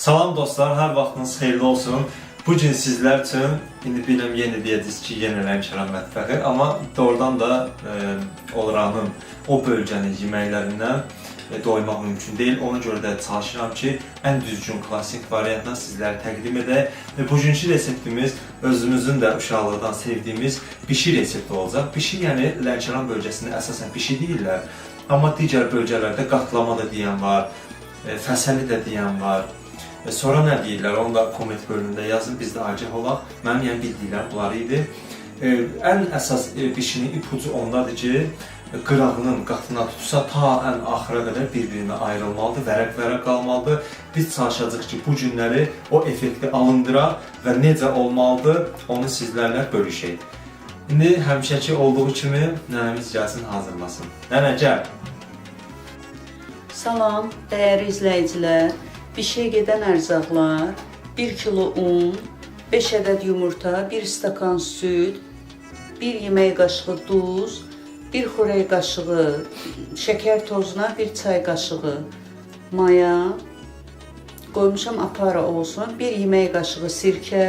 Salam dostlar, hər vaxtınız xeyirli olsun. Bu gün sizlər üçün, indi biləm yenə deyəcəksiniz ki, yenə Lənkəran mətbəxi, amma doğrudan da oranın, o bölgənin yeməklərindən doymaq mümkün deyil. Ona görə də çalışıram ki, ən düzgün klassik variantla sizlərə təqdim edək. Və bugünkü reseptimiz özümüzün də uşaqlıqdan sevdiyimiz bişi resepti olacaq. Bişi, yəni Lənkəran bölgəsində əsasən bişi deyirlər, amma digər bölgələrdə qatlama da deyən var, fəsəli də deyən var. Sonra nə deyirlər, onu da komment bölümündə yazın, biz də agah olaq. Mənim yəni bildiklər bunlar idi. Ən əsas bişinin ipucu ondadır ki, qırağının qatına tutsa ta ən axıra qədər bir-birinə ayrılmalıdır, vərəq-vərəq qalmalıdır. Biz çalışacağıq ki, bu günləri o effekti alındıraq və necə olmalıdır, onu sizlərlə bölüşək. İndi həmişəki olduğu kimi nənəmiz gəlsin, hazırlasın. Nənə, gəl. Salam, dəyərli izləyicilər. Bişiyə gedən ərzaqlar: 1 kilo un, 5 ədəd yumurta, 1 stakan süd, 1 yemək qaşığı duz, 1 xörək qaşığı şəkər tozuna, 1 çay qaşığı maya, qoymuşam apara olsun, 1 yemək qaşığı sirkə,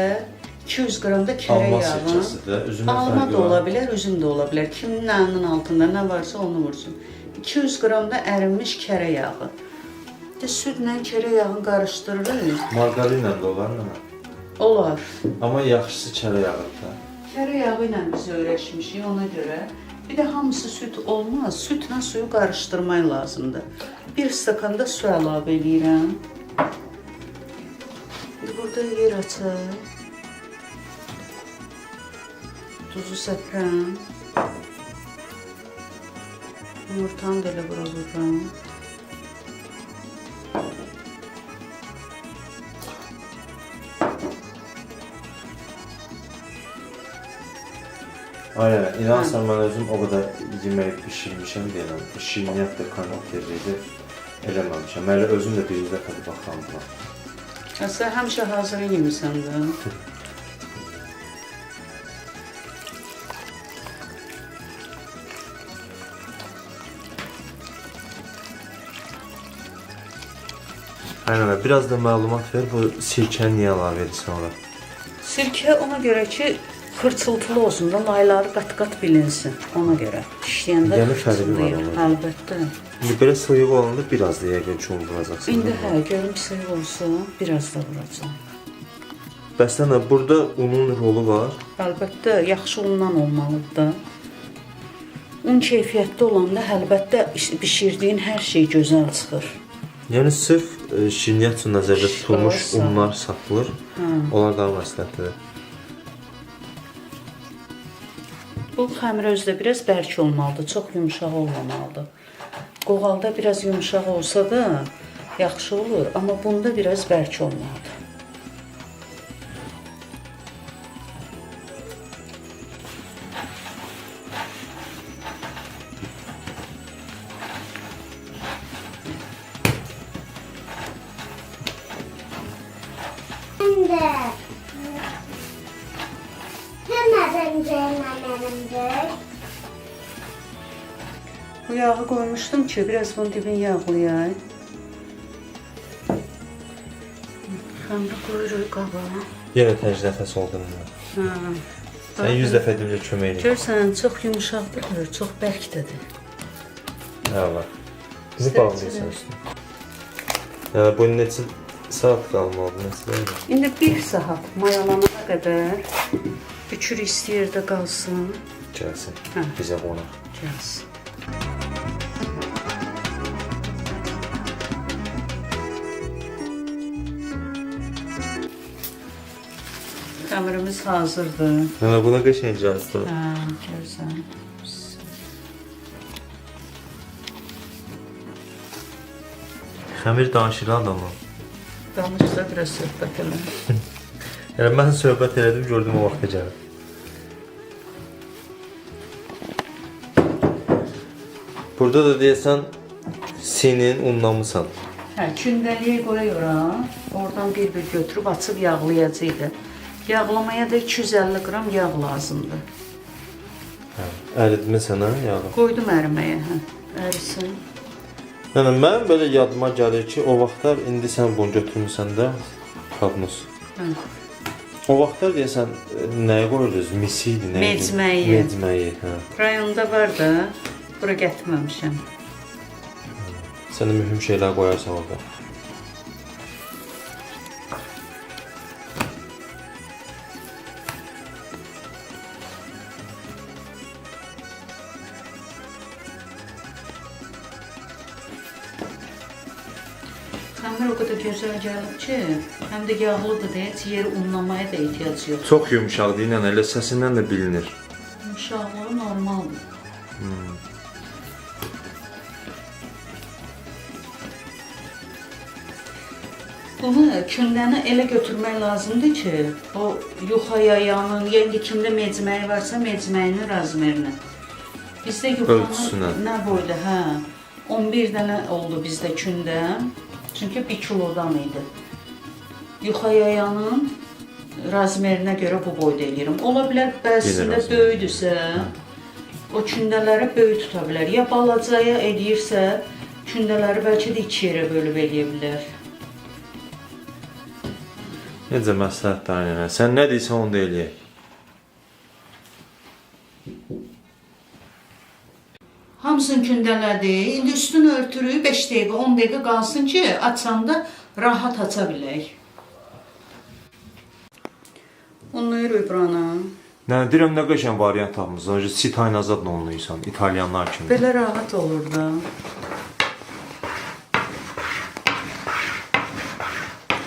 200 qram da kərə yağı. Alma da ola bilər, üzüm də ola bilər. Kimin nəyinin altında nə varsa onu vursun. 200 qram da ərinmiş kərə yağı. Südlə kərə yağını qarışdırırıq. Margarinlə də olar mı? Olar. Amma yaxşısı kərə yağıdır. Kərə yağı ilə biz öyrəşmişik ona görə. Bir də hamısı süd olmaz. Südlə suyu qarışdırmaq lazımdır. 1 stakanda su əlavə edirəm. Burada yer açaq. Tuzu səpirəm. Yumurtanı da elə bura vururam. Aynen, inanırsan mən özüm o qədər yemək pişirmişəm deyirəm. Şirniyyat da konditoriyada eləməmişəm. Mən özüm də birinci dəfədə baxıram buna. Sən həmişə hazır yemirsən də. Aynen, biraz da məlumat ver, bu sirkəni niyə əlavə edirsən ora? Sirkə ona görə ki, xırçıltılı olsun da, layları qat-qat bilinsin. Ona görə işləyəndə xırçılıyıq, əlbəttə. İndi belə sıyıq olanda biraz da yəqin ki, onu vuracaqsın. İndi görüm sıyıq olsun, biraz da vuracağım. Bəs sənə, burada unun rolu var? Əlbəttə, yaxşı undan olmalıdır da. Un keyfiyyətli olanda əlbəttə bişirdiyin hər şey gözəl çıxır. Yəni, sırf şirniyyat üçün nəzərdə tutulmuş unlar satılır, onlar daha məsləhətlidir. Bu xəmir özdə biraz bərk olmalıdır, çox yumuşaq olmamalıdır. Qoğalda biraz yumuşaq olsa da yaxşı olur, amma bunda biraz bərk olmalıdır. Bu yağı koymuştum ki biraz bunun dibini yağlayayım. Xəmiri qoyuruq qaba. Yenə təcrid nəfəs oldun mu? Sən 100 dəfə edimcə kömək edin. Görsən, çox yumuşaqdır, çox bərkdədir. Hə, var. Bizi bağlayırsan üstüne. Yəni, bu neçə saat qalmalıdır, nəsə? İndi 1 saat mayalanana qədər bükür istəyirdə qalsın. Gəlsin, bizə qonaq. Gəlsin. Xəmirimiz hazırdır. Hə, buna qəşəng gəlsin. Hə, görsən. Xəmir danışılan adamı. Danışsa biraz söhbət elədim. Yəni, mən söhbət elədim, gördüm o vaxta gəlir. Burada da deyəsən, senin unlamısan. Hə, kündəliyə qoyuq ora. Oradan bir-bir götürüb açıb yağlayacaqdı. Yağlamaya da 250 qram yağ lazımdır. Əridimi sənə yağı? Qoydum əriməyə, ərisin. Yəni mən belə yadıma gəlir ki, o vaxtlar indi sən bunu götürmüsən də qabnız. Hə. O vaxtlar deyəsən nəyə qoyurdunuz? Misi idi, nə idi? Mecməyi. Mecməyi, hə. Rayonda var da, bura gətirməmişəm. Sən də mühüm şeylər qoyarsan orada. Xəmir o qədər gözəl gəlib ki, həm də yağlıdır deyə heç yeri unlamaya da ehtiyac yox. Çox yumşaqdır, ilə elə səsindən də bilinir. Yumşaqlığı normaldır. Bunu kündəni elə götürmək lazımdır ki, o yuxa yayanın, yəni kimdə mecməyi varsa mecməyinin razmerinə. Bizdə Ölçüsünə. yuxanın nə boyda, hə, 11 dənə oldu bizdə kündə. Çünki 1 kilodan idi. Yuxa yayanın razmerinə görə bu boyda eləyirəm. Ola bilər bəzisində böyüdürsə, o kündələri böyük tuta bilər. Ya balacaya eləyirsə, kündələri bəlkə də 2 yerə bölüb eləyə bilər. Necə məsləhətlər yəni? Sən nə deyirsən onu da eləyək. Hamısını kündələdik. İndi üstünü örtürük 5 dəqiqə, 10 dəqiqə qalsın ki, açanda rahat aça bilək. Unlayırıq burana. Nə deyirəm, nə qəşəng variant tapmısan. Sitaynazadla onluysan, İtalyanlar kimi. Belə rahat olur da.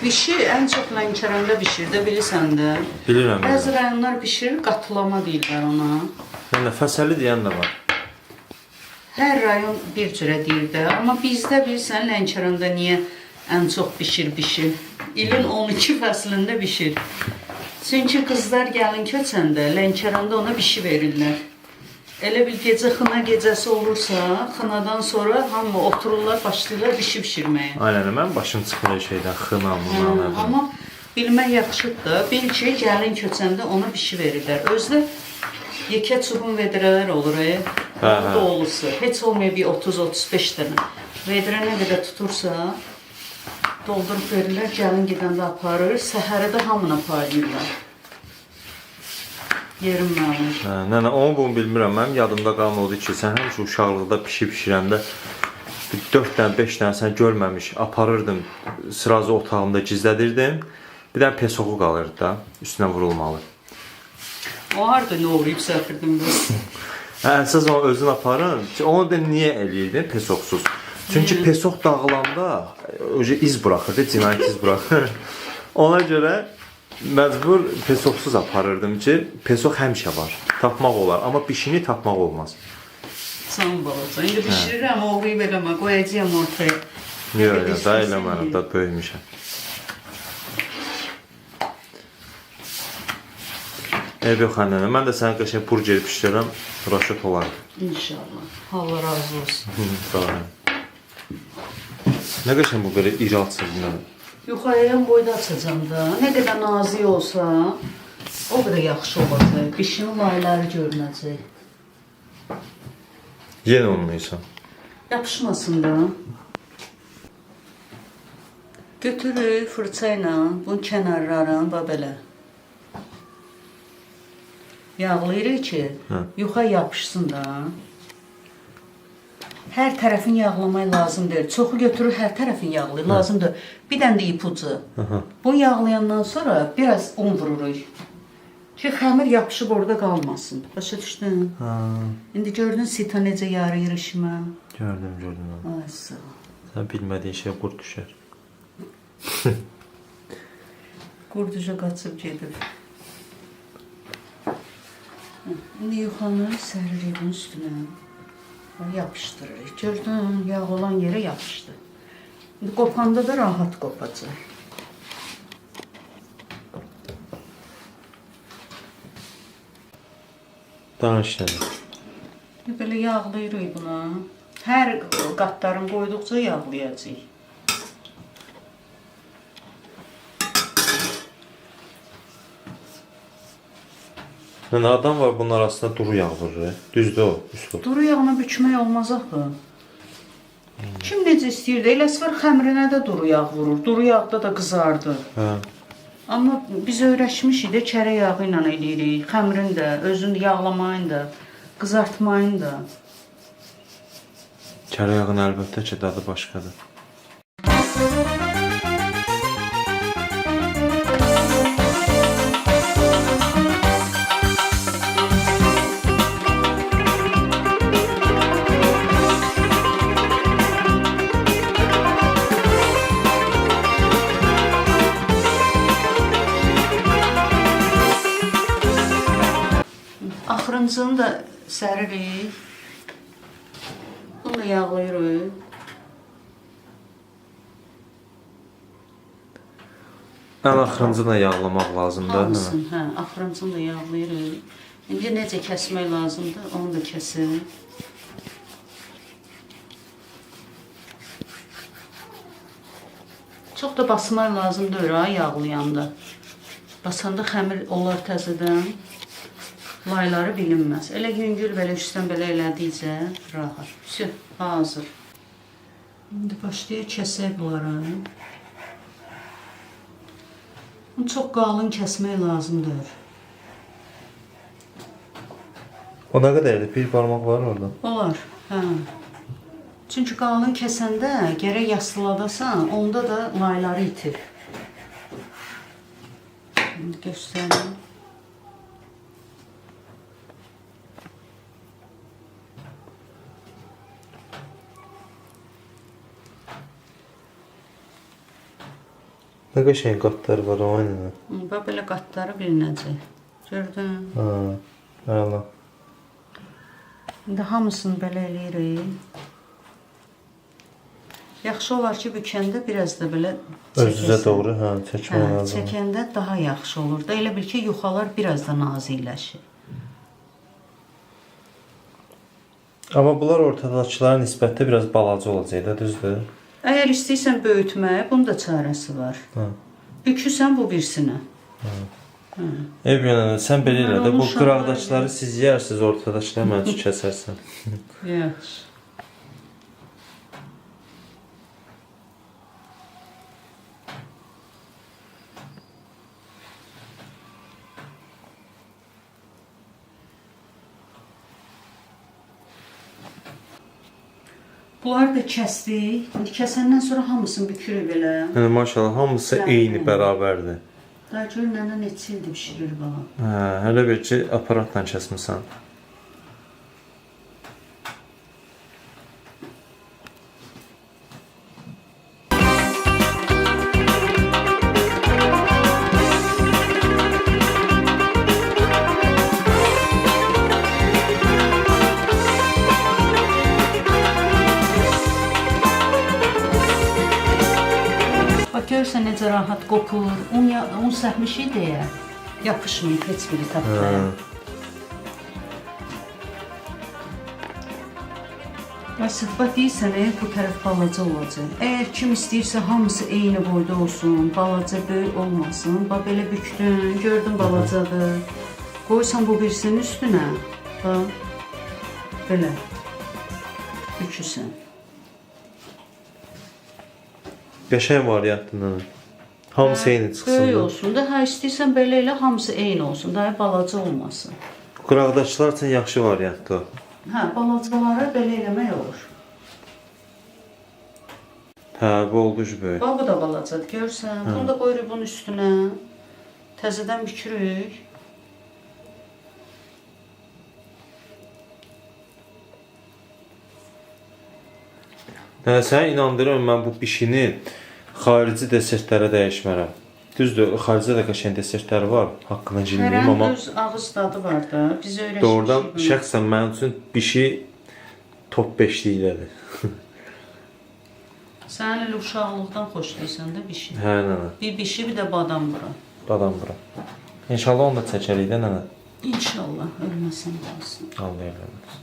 Bişir, ən çox Lənkəranda bişir də, bilirsən də. Bilirəm. Bəzi rayonlar bişirir, qatılama deyirlər ona. Yəni fəsəli deyən də var. Hər rayon bir cürə deyir də, amma bizdə bilirsən Lənkəranda niyə ən çox bişir. İlin 12 fəslində bişir. Çünki qızlar gəlin köçəndə Lənkəranda ona bişi verirlər. Elə bir gecə xına gecəsi olursa, xınadan sonra hamı otururlar, başlayırlar bişi bişirməyə. Aynen, mən başım çıxır şeydən, xına, mına. Amma bilmək yaxşıdır da, bil ki, gəlin köçəndə ona bişi verirlər. Özdə yekə çubuğun vedrələr olur, dolusu. Heç olmuyor bir 30-35 dənə. Vedrə nə qədər tutursa, doldurub verirlər, gəlin gedəndə aparır, səhərə də hamına paylayırlar. Yerim məlum. Nənə, onu bunu bilmirəm. Mənim yadımda qalan oldu ki, sən həmişə uşaqlıqda pişirəndə 4 dənə, 5 dənə sən görməmiş aparırdım, sırazı otağımda gizlədirdim. Bir dənə pesoğu qalırdı da, üstünə vurulmalı. O harada nə uğrayıb səpirdim biz? Əsas onu özün aparın. Onu da niyə eləyirdin pesoqsuz? Çünki pesoq dağılanda iz buraxır, cinayət iz buraxır. Ona görə məcbur pesoqsuz aparırdım ki, pesoq həmişə var. Tapmaq olar, amma bişini tapmaq olmaz. Sağ balaca. İndi bişirirəm, uğrayıb eləmə, qoyacağım ortaya. Yox, da eləmərəm, da böyümüşəm. Yox, annənə, mən də sənə qəşəng burger pişirəm, raşat olar. İnşallah. Allah razı olsun. Sağ olun. Nə qəşəng bu belə iri açıldı. Yuxarıya boyda açacağım da. Nə qədər nazik olsa, o qədər yaxşı olacaq. Bişinin layları görünəcək. Yenə olmayırsan. Yapışmasın da. Götürür fırça ilə bunun kənarlarını belə yağlayırıq ki, yuxa yapışsın da. Hər tərəfin yağlamaq lazım deyil. Çoxu götürür, hər tərəfin yağlayır. Lazımdır. Bir dənə də ipucu. Bunu yağlayandan sonra biraz un vururuq. Ki, xəmir yapışıb orada qalmasın. Başa düşdün? İndi gördün sita necə yarıyır işimə. Gördüm. Ay, sağ ol. Sən bilmədiyin şey qurd düşər. Qurduca qaçıb gedir. İndi yuxanı səririk bunun üstünə. Yapışdırırıq. Gördün, yağ olan yerə yapışdı. İndi qopanda da rahat qopacaq. Danış nədir? Belə yağlayırıq buna. Hər qatlarını qoyduqca yağlayacaq. Yəni adam var bunun arasında duru yağ vurur. Düzdür o, üslub. Duru yağına bükmək olmaz axı. Kim necə istəyir də, eləsi var xəmirinə də duru yağ vurur, duru yağda da qızardır. Hə. Amma biz öyrəşmişik də kərə yağı ilə eləyirik, xəmirin də, özünü yağlamayın da, qızartmayın da. Kərə yağın əlbəttə ki, dadı başqadır. Axırıncını da səririk. Bunu da yağlayırıq. Ən axırıncı da yağlamaq lazımdır. Hamısını, hə, axırıncını da yağlayırıq. İndi necə kəsmək lazımdır, onu da kəsir. Çox da basmaq lazımdır ha, yağlayanda. Basanda xəmir olar təzədən. Layları bilinməz. Elə yüngül belə üstdən belə elədikcə rahat. Всё, hazır. İndi başlayaq kəsək bunları. Bunu çox qalın kəsmək lazımdır. O nə qədərdir? Bir barmaq var orada. Olar, hə. Çünki qalın kəsəndə gərək yasıladasan, onda da layları itir. Şimdi göstərim. Nə qəşəng qatlar var o aynı. Bax belə qatları bilinəcək. Gördün? Ha, əla. İndi hamısını belə eləyirik. Yaxşı olar ki, bükəndə biraz da belə Özünüzə doğru, hə, çəkmək lazım. Çəkəndə daha yaxşı olur da. Elə bil ki, yuxalar biraz da nazikləşir. Amma bunlar ortadakılara nisbətdə biraz balaca olacaq da, düzdür? Əgər istəyirsən böyütməyə, bunun da çarəsi var. Hə. Bükürsən bu birsinə. Ev yönəndə, sən belə elə də, bu olmuş qıraqdakıları siz yersiniz, ortadakıları mən üçün kəsərsən. Yaxşı. Bunları da kəsdik. İndi kəsəndən sonra hamısını bükürük belə. Yəni maşallah hamısı eyni bərabərdir. Daha gör nənə neçə ildir bişirir bana. Hə, hələ bir ki aparatla kəsmisən. Görürsən necə rahat qopur. Un səhmişik deyə yapışmayıb heç biri tapdaya. Bax deyirsən, bu tərəf balaca olacaq. Əgər kim istəyirsə hamısı eyni boyda olsun, balaca böyük olmasın. Bax belə bükdün, gördün balacadır. Qoysan bu birisinin üstünə. Bax, belə bükürsən. Qəşəng variantından. Hamısı eyni çıxsın. Böyük olsun da, hə istəyirsən belə elə hamısı eyni olsun, daha balaca olmasın. Qıraqdakılar üçün yaxşı variantdır. Hə, balacalara belə eləmək olur. Hə, bu oldu ki böyük. Bax bu da balacadır, görürsən. Bunu da qoyuruq bunun üstünə. Təzədən bükürük. Səni inandırıram, mən bu bişini xarici desertlərə dəyişmərəm. Düzdür, xaricdə də qəşəng desertləri var, haqqını cilməyim, amma öz ağız dadı var da, biz öyrəşmişik. doğrudan şəxsən mənim üçün bişi top 5-likdədir. Sən elə uşaqlıqdan xoşlayırsan da bişi. Hə, nənə. Bir bişi, bir də badam bura. Badam bura. İnşallah onu da çəkərik də, nənə. İnşallah, ölməsin qalsın. Anlayabilirsiniz.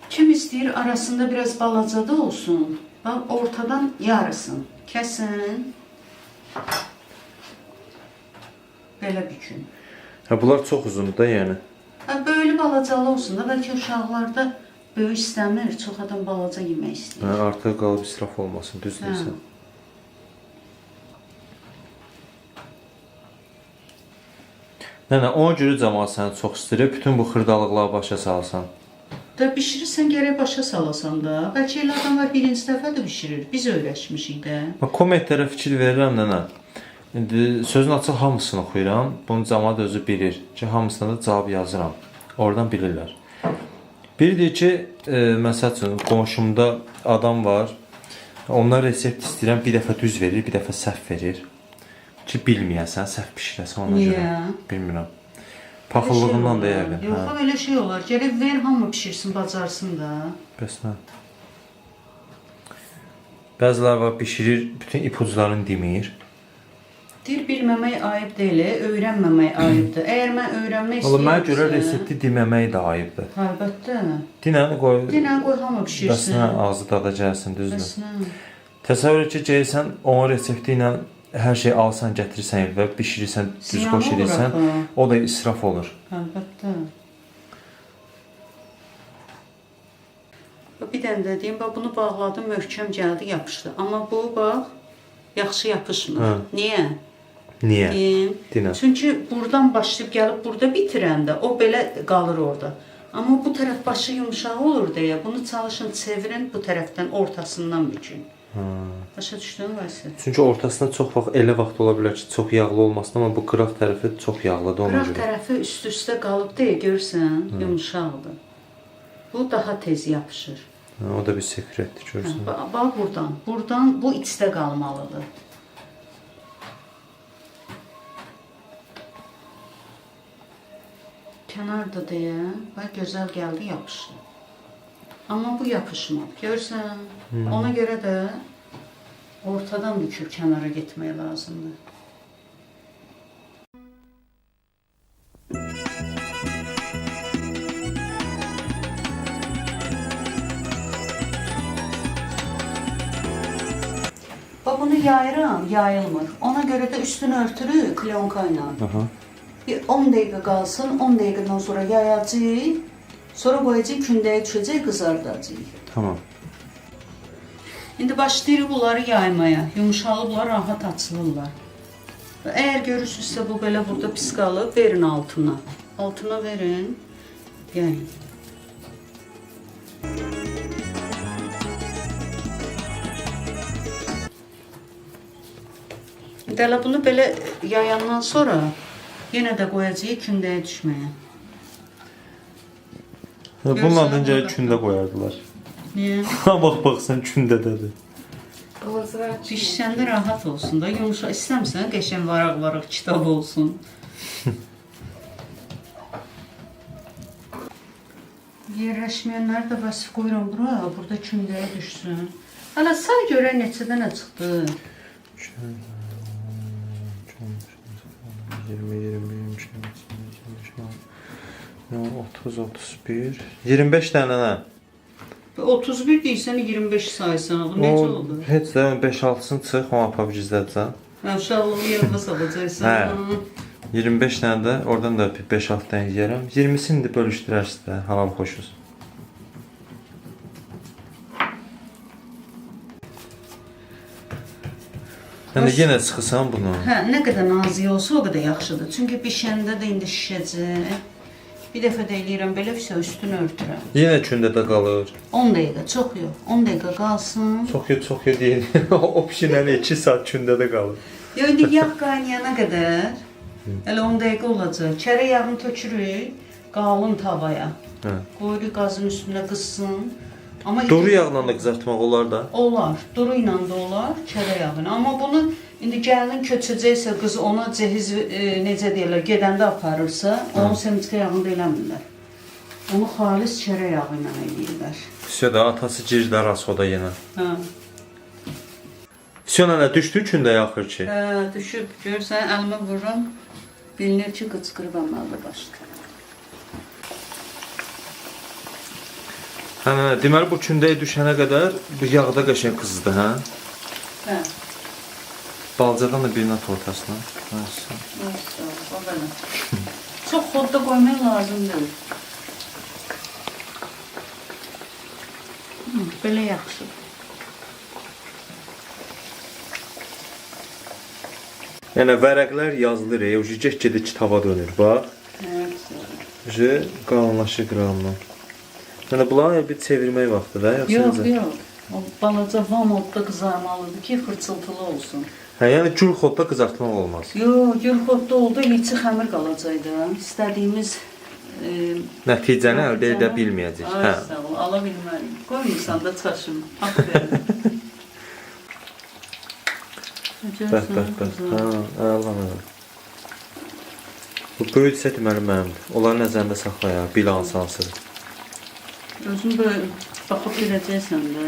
Kim istəyir arasında biraz balaca da olsun. Bax, ortadan yarısın. Kəsin. Belə bükün. Hə, bunlar çox uzundur da, yəni. Hə, böylü balacalı olsun da, bəlkə uşaqlarda böyük istəmir, çox adam balaca yemək istəyir. Hə, artıq qalıb israf olmasın, düz Hə. deyirsən. Nənə, ona görə cəmaət səni çox istəyir, bütün bu xırdalıqları başa salsan. Da bişirirsən gərək başa salasan da. Bəlkə elə adam var birinci dəfə də bişirir. Biz öyrəşmişik də. Mən kommentlərə fikir verirəm nənə. İndi sözün açıq hamısını oxuyuram. Bunu cəmaət özü bilir ki, hamısına da cavab yazıram. Oradan bilirlər. Biri deyir ki, məsəl üçün qonşumda adam var. Onlar resept istəyirəm, bir dəfə düz verir, bir dəfə səhv verir. Ki bilməyəsən, səhv bişirəsən ona Niyə? görə. Bilmirəm. Paxıllığından da yəqin. Yox, elə şey olar. Gərək ver, hamı bişirsin, bacarsın da. Bəs nə? Bəziləri var bişirir, bütün ipuclarını demir. Deyir, bilməmək ayıb deyil, öyrənməmək ayıbdır. Əgər mən öyrənmək Ola mənə görə istəyirəmsə... resepti deməmək də ayıbdır. Əlbəttə. Dinəni qoy. Dinən qoy, hamı Bəs bişirsin. nə ağzı dada gəlsin, düzdür? Bəs nə? Təsəvvür et ki, gəlsən onun resepti ilə hər şey alsan, gətirirsən və bişirirsən, düz Ziyan qoş olur edirsən, axı. o da israf olur. Əlbəttə. Bir dənə də deyim, bax bunu bağladım, möhkəm gəldi, yapışdı. Amma bu bax yaxşı yapışmır. Hə. Niyə? Niyə? Deyim. Dinə. Çünki buradan başlayıb gəlib burada bitirəndə o belə qalır orada. Amma bu tərəf başı yumşaq olur deyə bunu çalışın çevirin bu tərəfdən ortasından bükün. Başa düşdün Vəsi? Çünki ortasında çox vaxt elə vaxt ola bilər ki, çox yağlı olmasın, amma bu qıraq tərəfi çox yağlıdır ona Qıraq görə. tərəfi üst-üstə qalıb deyə görsən, yumşaqdır. Bu daha tez yapışır. O da bir sekretdir, görürsən. Bax buradan. Buradan bu içdə qalmalıdır. Kənarda deyə, bax gözəl gəldi, yapışdı. Amma bu yapışmadı. Görsən, ona görə də ortadan büküb kənara getmək lazımdır. Bax bunu yayıram, yayılmır. Ona görə də üstünü örtürük klonka ilə. Bir 10 dəqiqə qalsın, 10 dəqiqədən sonra yayacağıq. Sonra qoyacağıq, kündəyə düşəcək, qızardacağıq. Tamam. İndi başlayırıq bunları yaymaya. Yumuşalıblar, rahat açılırlar. Və əgər görürsünüzsə bu belə burada pis qalıb, verin altına. Altına verin, yayın. Dələ bunu belə yayandan sonra yenə də qoyacağıq kündəyə düşməyə. Bunun adınca kündə qoyardılar. Niyə? Bax, baxsan kündədədir. Pişsəndə rahat olsun da, yumuşaq istəmirsən, qəşən varaq-varaq kitab olsun. Yerləşməyənləri də vəsif qoyuram bura, burada kündəyə düşsün. Hələ say görə neçə dənə çıxdı? 20, 21, 30, 31, 25 dənə nə? 31 deyirsən, 25 saysan, bu necə oldu? Heç də 5-6-sını çıx, onu apab gizlədəcəm. Uşaqlığı yerinə salacaqsan. 25 dənə də, oradan da 5-6 dənə yeyərəm. 20-sini də bölüşdürərsiniz də, halal xoşuz. Yəni yenə çıxırsan bunu. Hə, nə qədər nazik olsa o qədər yaxşıdır. Çünki bişəndə də indi şişəcək. Bir dəfə də eləyirəm belə fisə üstünü örtürəm. Yenə kündədə qalır. 10 dəqiqə, çox yox. 10 dəqiqə qalsın. Çox yox deyil. O pişinəli 2 saat kündədə qalır. Ya indi yağ qaynayana qədər elə 10 dəqiqə olacaq. Çərə yağını tökürük qalın tavaya. Hə. Qoyuruq qazın üstünə qızsın. Amma Duru yağla da qızartmaq olar da. olar. Duru ilə də olar, çərə yağını. Amma bunu indi gəlin köçəcəksə qız ona cehiz necə deyirlər, gedəndə aparırsa, onu semçka yağında eləmirlər. Onu xalis çərə yağı ilə eləyirlər. Vəsiyə də atası girdi rasoda yenə. Hə. Vəsiyə nə düşdü kündə yaxır ki. Hə, düşüb görsən, əlimə vururam. Bilinir ki, qıçqırıb əməldə başlayır. Hə, deməli bu kündəyə düşənə qədər bu yağda qəşəng qızdı, hə? Hə. Balcadan da birini at ortasına. O belə. Çox xodda qoymaq lazım deyil. Belə yaxşıdır. Yəni vərəqlər yazılır, get-gedə kitaba dönür, bax. Qalınlaşır qıramdan. Yəni bunları bir çevirmək vaxtıdır, yoxsa? Yox. O balaca van odda qızarmalıdır ki, xırçıltılı olsun. Hə, yəni gül xodda qızartmaq olmaz. Yox, gül xodda oldu, içi xəmir qalacaqdı. İstədiyimiz nəticəni əldə edə bilməyəcək. Hə. Sağ ol, ala bilmərik. Qoymursan da çaşım. Aferin. Bəh. Hə, əla. Bu böyüksə deməli mənimdir. Onları nəzərində saxlayaq, bil hansıdır. Özün böyle baxıb biləcəksən də.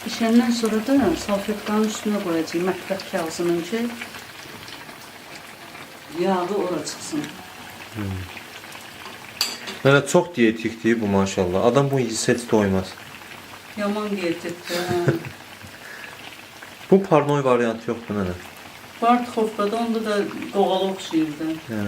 Pişəndən sonra da salfetkanın üstünə qoyacağıq mətbəx kağızının ki, yağı ora çıxsın. Yəni çox dietikdir bu maşallah. Adam bu yesə heç doymaz. Yaman diyetdir. Bu parnoy variantı yoxdur nənə. Var tıxofqada, onda da qoğal oxşayırdı. Hə.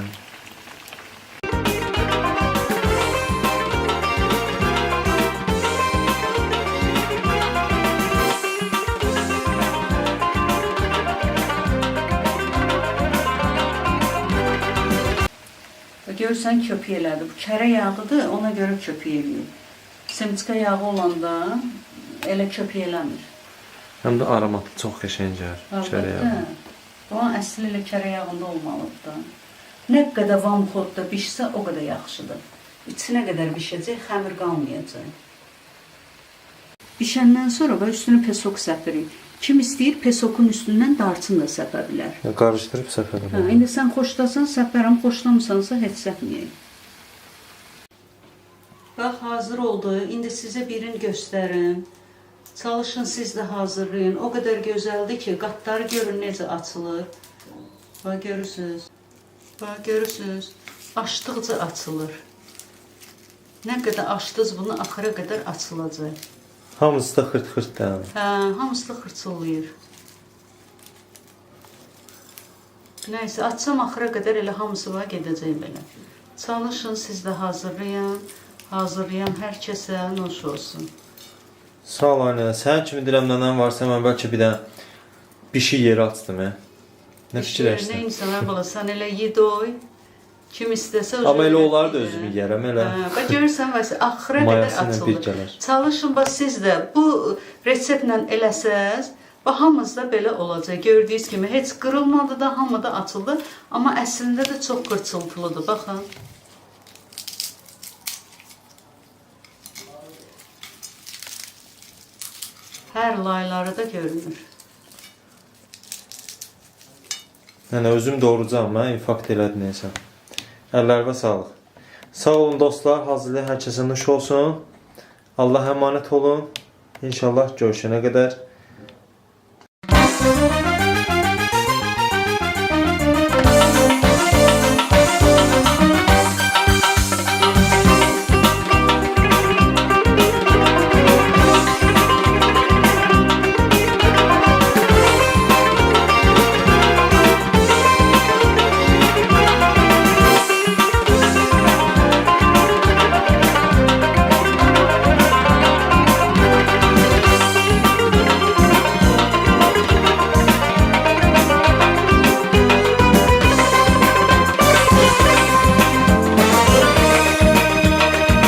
Görürsən köpük elədi. Bu kərə yağıdır, ona görə köpük eləyir. Semçika yağı olanda elə köpük eləmir. Həm də aromatı çox qəşəng gəlir. Kərə yağı. Onun əsli elə kərə yağında olmalıdır da. Nə qədər van xodda bişsə, o qədər yaxşıdır. İçinə qədər bişəcək, xəmir qalmayacaq. Bişəndən sonra üstünü pesok səpirik. Kim istəyir, pesokun üstündən darçın da səpə bilər. Qarışdırıb səpərəm. İndi sən xoşlasan səpərəm, xoşlamırsansa heç səpməyək. Bax, hazır oldu. İndi sizə birini göstərim. Çalışın, siz də hazırlayın. O qədər gözəldir ki, qatları görün necə açılır. Bax, görürsünüz. Bax, görürsünüz. Açdıqca açılır. Nə qədər açdınız, bunu axıra qədər açılacaq. Hamısı da xırt-xırt dəyəlir. Hə, hamısı da xırçıllayır. Nəysə, açsam axıra qədər elə hamısı var, gedəcək belə. Çalışın, siz də hazırlayın. Hazırlayan hər kəsə nuş olsun. Sağ ol anne. Sənin kimi deyirəm nənəm varsa mən bəlkə bir də bir şey yeri açdım. Nə fikirləşsən? Nə insanlar bala, sən elə yedoy. Kim istəsə... Amma elə onları da özümü yərəm, elə. Bax, görürsən, axıra qədər açılır. Çalışın, bax, siz də bu reseptlə eləsəz, bax, hamımız da belə olacaq. Gördüyünüz kimi, heç qırılmadı da, hamı da açıldı. Amma əslində də çox qırçıltılıdır, baxın. Hər layları da görünür. Yəni, özüm doğrucam, mən infakt elədi neysə. Əllərinizə sağlıq. Sağ olun dostlar, hazırlayın, hər kəsə nuş olsun. Allah əmanət olun. İnşallah görüşənə qədər.